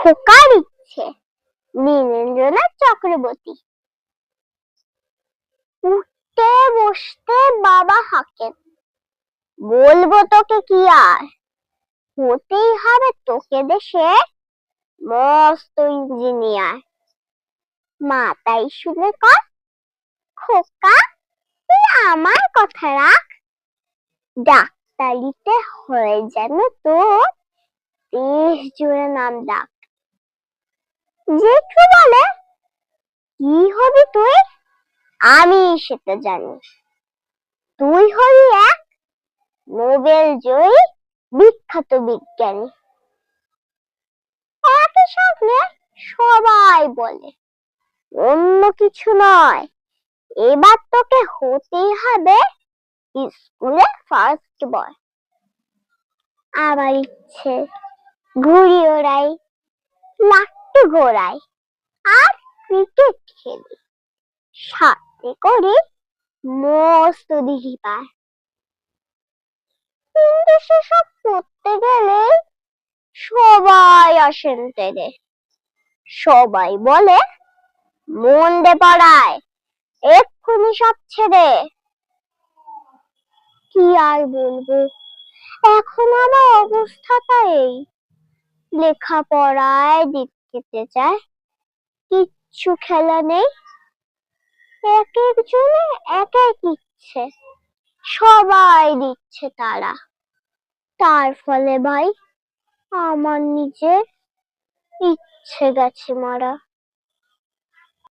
খোকার ইচ্ছে। নীরেন্দ্রনাথ চক্রবর্তী। উঠতে বসতে বাবা হাঁকেন, বলবো তোকে কি আর, হতেই হবে তোকে দেশে মস্ত ইঞ্জিনিয়ার। মা তাই শুনে কর, খোকা তুই আমার কথা রাখ, ডাক্তারিতে হয়ে যেন তোর দেশ জুড়ে নাম ডাক। জেঠু বলে, কি হবি তুই? আমি সেটা জানি, তুই হবি এক নোবেল জয়ী বিখ্যাত বিজ্ঞানী। একই সঙ্গে সবাই বলে, অন্য কিছু নয়, এবার তোকে হতেই হবে স্কুলে ফার্স্ট বয়। আমার ইচ্ছে ঘুড়ি ওড়াই, লাট্টু ঘোরাই, আর ক্রিকেট খেলি, সাথে করি মস্ত দিঘি পার। কিন্তু সেসব করতে গেলে সবাই আসেন তেরে, সবাই বলে মন দে পড়ায়, এক্ষুনি সব ছেড়ে। কি আর বলবো, এখন আমার অবস্থাটা এই, লেখাপড়ায় দিক খেতে চায়, কিচ্ছু খেলা নেই। এক একজনে এক এক ইচ্ছে, সবাই দিচ্ছে তারা, তার ফলে ভাই আমার নিজের ইচ্ছে গেছে মারা।